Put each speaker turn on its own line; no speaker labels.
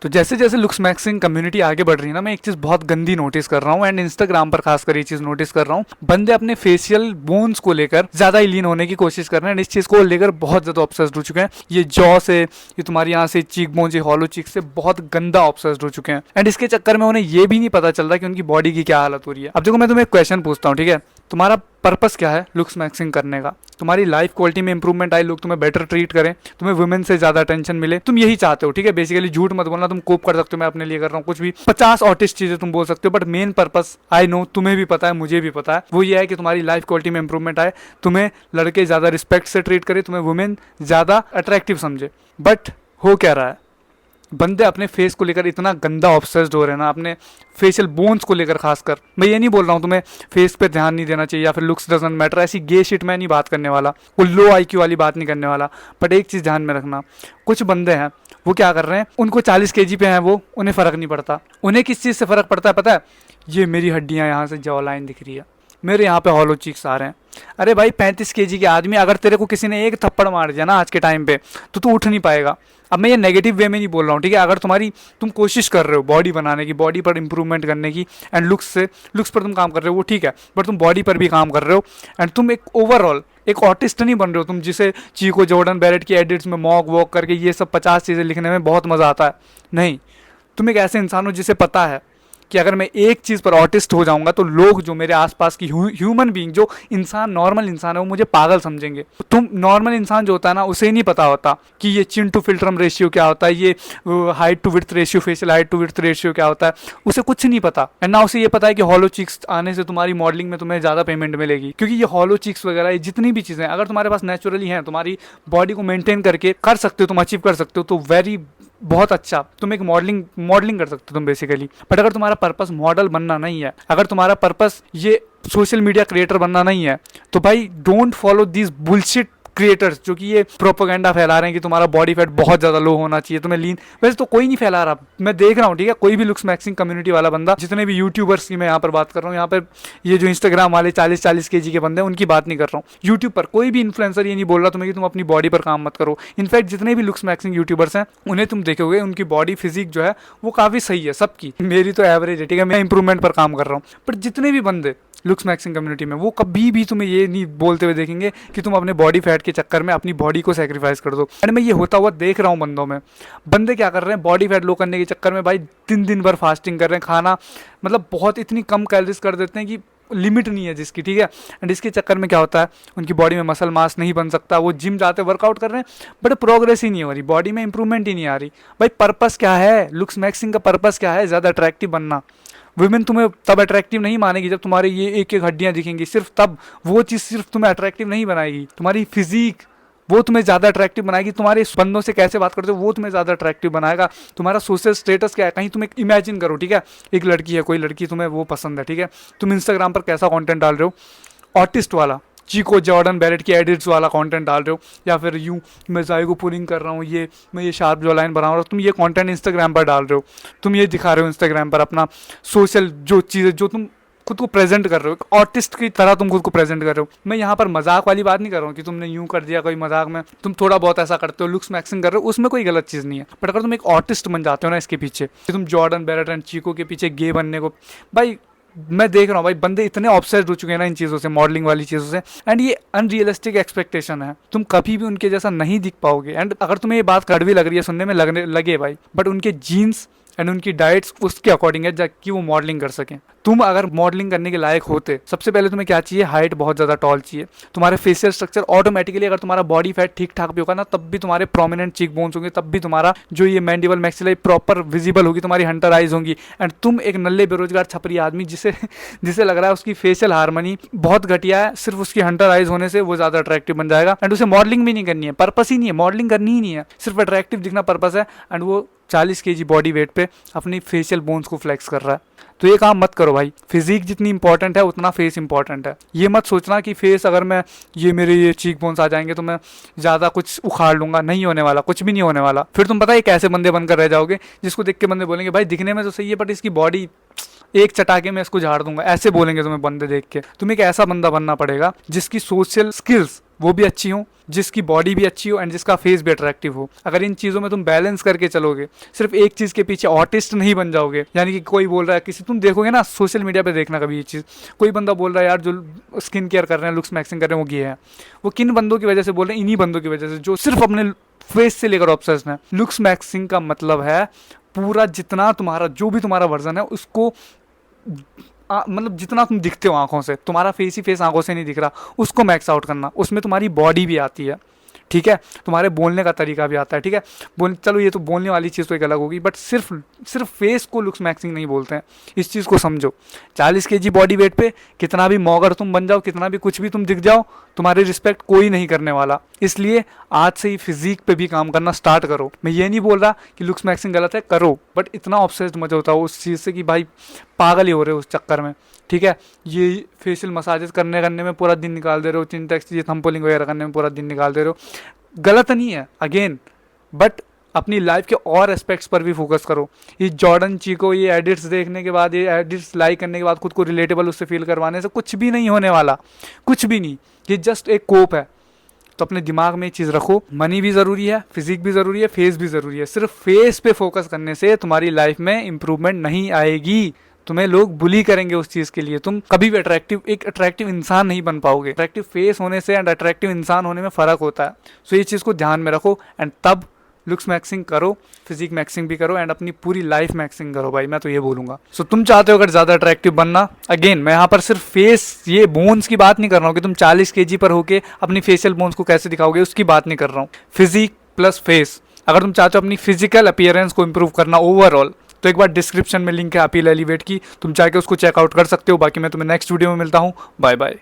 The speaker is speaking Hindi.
तो जैसे जैसे लुक्स मैक्सिंग कम्युनिटी आगे बढ़ रही है ना, मैं एक चीज बहुत गंदी नोटिस कर रहा हूँ, एंड इंस्टाग्राम पर खासकर ये चीज नोटिस कर रहा हूँ। बंदे अपने फेशियल बोन्स को लेकर ज्यादा ही लीन होने की कोशिश कर रहे हैं, इस चीज को लेकर बहुत ज्यादा ऑब्सेस्ड हो चुके हैं। ये जॉ से, ये तुम्हारी यहाँ से चीक बोन, ये हॉलो चीक से बहुत गंदा ऑब्सेस्ड हो चुके हैं, एंड इसके चक्कर में उन्हें ये भी नहीं पता चल रहा कि उनकी बॉडी की क्या हालत हो रही है। अब देखो, मैं तुम्हें एक क्वेश्चन पूछता हूँ, ठीक है? तुम्हारा पर्पस क्या है लुक्स मैक्सिंग करने का? तुम्हारी लाइफ क्वालिटी में इंप्रूवमेंट आए, लोग तुम्हें बेटर ट्रीट करें, तुम्हें वुमेन से ज्यादा अटेंशन मिले, तुम यही चाहते हो, ठीक है? बेसिकली झूठ मत बोलना, तुम कोप कर सकते हो, मैं अपने लिए कर रहा हूँ कुछ भी 50 ऑटिस्ट चीजें तुम बोल सकते हो, but main purpose I know, तुम्हें भी पता है, मुझे भी पता है, वो ये है कि तुम्हारी लाइफ क्वालिटी में इंप्रूवमेंट आए, तुम्हें लड़के ज्यादा रिस्पेक्ट से ट्रीट करे, तुम्हें वुमेन ज्यादा अट्रैक्टिव समझे। बट हो क्या रहा है? बंदे अपने फेस को लेकर इतना गंदा ऑब्सेस्ड हो रहे हैं ना, अपने फेशियल बोन्स को लेकर खासकर। मैं ये नहीं बोल रहा हूँ तुम्हें फेस पे ध्यान नहीं देना चाहिए या फिर लुक्स डजंट मैटर, ऐसी गे शिट मैं नहीं बात करने वाला, वो लो आईक्यू वाली बात नहीं करने वाला। बट एक चीज़ ध्यान में रखना, कुछ बंदे हैं वो क्या कर रहे हैं, उनको 40 kg पे हैं वो, उन्हें फ़र्क नहीं पड़ता। उन्हें किस चीज़ से फ़र्क पड़ता है पता है? ये मेरी हड्डियाँ यहाँ से जॉ लाइन दिख रही है, मेरे यहाँ पे हॉलो चीक्स आ रहे हैं। अरे भाई 35 kg के आदमी, अगर तेरे को किसी ने एक थप्पड़ मार दिया ना आज के टाइम पे, तो तू उठ नहीं पाएगा। अब मैं ये नेगेटिव वे में नहीं बोल रहा हूँ, ठीक है? अगर तुम कोशिश कर रहे हो बॉडी बनाने की, बॉडी पर इंप्रूवमेंट करने की, एंड लुक्स पर तुम काम कर रहे हो, वो ठीक है, बट तुम बॉडी पर भी काम कर रहे हो, एंड तुम एक ओवरऑल एक ऑर्टिस्ट नहीं बन रहे हो तुम, जिसे चीको जॉर्डन बैरेट की एडिट्स में मॉक वॉक करके ये सब 50 चीज़ें लिखने में बहुत मज़ा आता है। नहीं, तुम एक ऐसे इंसान हो जिसे पता है कि अगर मैं एक चीज़ पर ऑटिस्ट हो जाऊंगा तो लोग, जो मेरे आसपास की ह्यूमन बीइंग, जो इंसान, नॉर्मल इंसान है, वो मुझे पागल समझेंगे। तुम नॉर्मल इंसान जो होता है ना, उसे ही नहीं पता होता कि ये चिन टू फिल्ट्रम रेशियो क्या होता है, ये height to width ratio, facial height to width ratio क्या होता है, उसे कुछ नहीं पता। एंड ना उसे ये पता है कि हॉलो चिक्स आने से तुम्हारी मॉडलिंग में तुम्हें ज़्यादा पेमेंट मिलेगी, क्योंकि ये हॉलो चिक्स वगैरह जितनी भी चीज़ें अगर तुम्हारे पास नेचुरली हैं, तुम्हारी बॉडी को मेंटेन करके कर सकते हो, तुम अचीव कर सकते हो, तो वेरी बहुत अच्छा, तुम एक मॉडलिंग कर सकते हो तुम बेसिकली। बट अगर तुम्हारा पर्पस मॉडल बनना नहीं है, अगर तुम्हारा पर्पस ये सोशल मीडिया क्रिएटर बनना नहीं है, तो भाई don't follow this bullshit creators जो कि ये प्रोपोगेंडा फैला रहे हैं कि तुम्हारा बॉडी फैट बहुत ज़्यादा लो होना चाहिए, तुम्हें लीन। वैसे तो कोई नहीं फैला रहा, मैं देख रहा हूँ, ठीक है? कोई भी लुक्स मैक्सिंग कम्युनिटी वाला बंदा, जितने भी यूट्यूबर्स की मैं यहाँ पर बात कर रहा हूँ, यहाँ पर ये जो इंस्टाग्राम वाले 40-40 kg के बंदे हैं, उनकी बात नहीं कर रहा हूँ। यूट्यूब पर कोई भी इन्फ्लुएंसर ये नहीं बोल रहा तुम्हें कि तुम अपनी बॉडी पर काम मत करो। इनफैक्ट जितने भी लुक्स मैक्सिंग यूट्यूबर्स हैं, उन्हें तुम देखोगे उनकी बॉडी फिजिक जो है वो काफ़ी सही है सबकी, मेरी तो एवरेज है, ठीक है? मैं इंप्रूवमेंट पर काम कर रहा हूँ। बट जितने भी बंदे लुक्स मैक्सिंग कम्युनिटी में, वो कभी भी तुम्हें ये नहीं बोलते हुए देखेंगे कि तुम अपने बॉडी फैट के चक्कर में अपनी बॉडी को सेक्रीफाइस कर दो। एंड मैं ये होता हुआ देख रहा हूँ बंदों में। बंदे क्या कर रहे हैं, बॉडी फैट लो करने के चक्कर में भाई 3 दिन भर फास्टिंग कर रहे हैं, खाना मतलब बहुत इतनी कम कैलोरीज कर देते हैं कि लिमिट नहीं है जिसकी, ठीक है? एंड इसके चक्कर में क्या होता है, उनकी बॉडी में मसल मास नहीं बन सकता, वो जिम जाते वर्कआउट कर रहे हैं, बट प्रोग्रेस ही नहीं हो रही, बॉडी में इंप्रूवमेंट ही नहीं आ रही। भाई पर्पस क्या है लुक्स मैक्सिंग का? पर्पस क्या है? ज़्यादा अट्रैक्टिव बनना। वुमेन तुम्हें तब अट्रैक्टिव नहीं मानेगी जब तुम्हारे ये एक एक हड्डियां दिखेंगी, सिर्फ तब। वो चीज़ सिर्फ तुम्हें अट्रैक्टिव नहीं बनाएगी, तुम्हारी फिजिक वो तुम्हें ज़्यादा अट्रैक्टिव बनाएगी। तुम्हारे बंदों से कैसे बात करते हो वो तुम्हें ज़्यादा अट्रैक्टिव बनाएगा। तुम्हारा सोशल स्टेटस क्या है, कहीं तुम एक इमेजिन करो, ठीक है? एक लड़की है, कोई लड़की तुम्हें वो पसंद है, ठीक है? तुम इंस्टाग्राम पर कैसा कंटेंट डाल रहे हो, ऑर्टिस्ट वाला, चीको जॉर्डन बैरेट की एडिट्स वाला कंटेंट डाल रहे हो, या फिर यूं मैं जाइगो पुलिंग कर रहा हूँ, ये मैं ये शार्प जो लाइन बना रहा हूँ, तुम ये कंटेंट इंस्टाग्राम पर डाल रहे हो, तुम ये दिखा रहे हो इंस्टाग्राम पर अपना सोशल जो चीज़ें, जो तुम खुद को प्रेजेंट कर रहे हो, आर्टिस्ट की तरह तुम खुद को प्रेजेंट कर रहे हो। मैं यहाँ पर मजाक वाली बात नहीं कर रहा हूँ कि तुमने यूं कर दिया, कोई मजाक में तुम थोड़ा बहुत ऐसा करते हो, लुक्स मैक्सिंग कर रहे हो, उसमें कोई गलत चीज़ नहीं है। बट अगर तुम एक आर्टिस्ट बन जाते हो ना इसके पीछे, कि तुम जॉर्डन बैरेट एंड चीको के पीछे गे बनने को, भाई मैं देख रहा हूँ भाई बंदे इतने ऑब्सेस्ड हो चुके हैं ना इन चीज़ों से, मॉडलिंग वाली चीज़ों से, एंड ये अनरियलिस्टिक एक्सपेक्टेशन है, तुम कभी भी उनके जैसा नहीं दिख पाओगे। एंड अगर तुम्हें ये बात कड़वी लग रही है, सुनने में लगने लगे भाई, बट उनके जीन्स एंड उनकी डाइट्स उसके अकॉर्डिंग है कि वो मॉडलिंग कर सकें। तुम अगर मॉडलिंग करने के लायक होते, सबसे पहले तुम्हें क्या चाहिए, हाइट बहुत ज़्यादा टॉल चाहिए, तुम्हारे फेशियल स्ट्रक्चर ऑटोमेटिकली, अगर तुम्हारा बॉडी फैट ठीक ठाक भी होगा ना, तब भी तुम्हारे प्रोमिनेंट चीक बोन्स होंगे, तब भी तुम्हारा जो ये मैंडिबल मैक्सिलाई प्रॉपर विजिबल होगी, तुम्हारी हंटर आइज होंगी। एंड तुम एक नल्ले बेरोजगार छपरी आदमी जिसे लग रहा है उसकी फेशियल हार्मनी बहुत घटिया है, सिर्फ उसकी हंटर आइज होने से वो ज़्यादा अट्रैक्टिव बन जाएगा। एंड उसे मॉडलिंग भी नहीं करनी है, पर्पस ही नहीं है, मॉडलिंग करनी ही नहीं है, सिर्फ अट्रैक्टिव दिखना पर्पस है, एंड वो 40 kg बॉडी वेट पे अपनी फेशियल बोन्स को फ्लेक्स कर रहा है। तो ये काम मत करो भाई। फिजिक जितनी इंपॉर्टेंट है उतना फेस इंपॉर्टेंट है। ये मत सोचना कि फेस अगर मैं ये मेरे ये चीक बोन्स आ जाएंगे तो मैं ज़्यादा कुछ उखाड़ लूंगा, नहीं होने वाला, कुछ भी नहीं होने वाला। फिर तुम पता है कैसे बंदे बनकर रह जाओगे जिसको देख के बंदे बोलेंगे भाई दिखने में तो सही है बट इसकी बॉडी एक चटाके में इसको झाड़ दूंगा, ऐसे बोलेंगे तुम्हें बंदे देख के। तुम्हें एक ऐसा बंदा बनना पड़ेगा जिसकी सोशल स्किल्स वो भी अच्छी हो, जिसकी बॉडी भी अच्छी हो एंड जिसका फेस भी अट्रैक्टिव हो। अगर इन चीज़ों में तुम बैलेंस करके चलोगे, सिर्फ एक चीज़ के पीछे ऑर्टिस्ट नहीं बन जाओगे, यानी कि कोई बोल रहा है किसी, तुम देखोगे ना सोशल मीडिया पे, देखना कभी ये चीज़, कोई बंदा बोल रहा है यार जो स्किन केयर कर रहे हैं, लुक्स मैक्सिंग कर रहे हैं, वो गे है। वो किन बंदों की वजह से बोल रहे हैं? इन्हीं बंदों की वजह से जो सिर्फ अपने फेस से लेकर ऑब्सेस्ड है। लुक्स मैक्सिंग का मतलब है पूरा जितना तुम्हारा, जो भी तुम्हारा वर्जन है उसको मतलब जितना तुम दिखते हो आंखों से, तुम्हारा फेस ही फेस आंखों से नहीं दिख रहा, उसको मैक्स आउट करना। उसमें तुम्हारी बॉडी भी आती है, ठीक है, तुम्हारे बोलने का तरीका भी आता है, ठीक है। चलो ये तो बोलने वाली चीज़ तो एक अलग होगी, बट सिर्फ फेस को लुक्स मैक्सिंग नहीं बोलते हैं, इस चीज़ को समझो। 40 kg बॉडी वेट पे कितना भी मौगर तुम बन जाओ, कितना भी कुछ भी तुम दिख जाओ, तुम्हारी रिस्पेक्ट कोई नहीं करने वाला। इसलिए आज से ही फिजिक पे भी काम करना स्टार्ट करो। मैं ये नहीं बोल रहा कि लुक्स मैक्सिंग गलत है, करो, बट इतना ऑब्सेस्ड मत होता हो उस चीज़ से कि भाई पागल ही हो रहे हो उस चक्कर में, ठीक है। ये फेशियल मसाजेस करने में पूरा दिन निकाल दे रहे हो, चिंटेक्स, ये थंपोलिंग वगैरह करने में पूरा दिन निकाल दे रहे हो, गलत नहीं है अगेन, बट अपनी लाइफ के और एस्पेक्ट्स पर भी फोकस करो। ये जॉर्डन चीको ये एडिट्स देखने के बाद, ये एडिट्स लाइक करने के बाद खुद को रिलेटेबल उससे फील करवाने से कुछ भी नहीं होने वाला, कुछ भी नहीं। ये जस्ट एक कोप है। तो अपने दिमाग में ये चीज़ रखो, मनी भी ज़रूरी है, फिजिक भी ज़रूरी है, फेस भी ज़रूरी है। सिर्फ फेस पे फोकस करने से तुम्हारी लाइफ में इंप्रूवमेंट नहीं आएगी, तुम्हें लोग बुली करेंगे उस चीज़ के लिए। तुम कभी भी एक अट्रैक्टिव इंसान नहीं बन पाओगे। अट्रैक्टिव फेस होने से एंड अट्रैक्टिव इंसान होने में फ़र्क होता है। सो ये चीज़ को ध्यान में रखो एंड तब लुक्स मैक्सिंग करो, फिजिक मैक्सिंग भी करो एंड अपनी पूरी लाइफ मैक्सिंग करो भाई, मैं तो ये बोलूँगा। सो तुम चाहते हो अगर ज़्यादा अट्रैक्टिव बनना, अगेन मैं यहाँ पर सिर्फ फेस, ये बोन्स की बात नहीं कर रहा हूँ कि तुम 40 kg पर होके अपनी फेशियल बोन्स को कैसे दिखाओगे, उसकी बात नहीं कर रहा हूँ। फिजिक प्लस फेस, अगर तुम चाहते हो अपनी फिजिकल अपीयरेंस को इंप्रूव करना ओवरऑल, तो एक बार डिस्क्रिप्शन में लिंक है अपील एलिवेट की, तुम चाहे के उसको चेकआउट कर सकते हो। बाकी मैं तुम्हें नेक्स्ट वीडियो में मिलता हूँ, बाय बाय।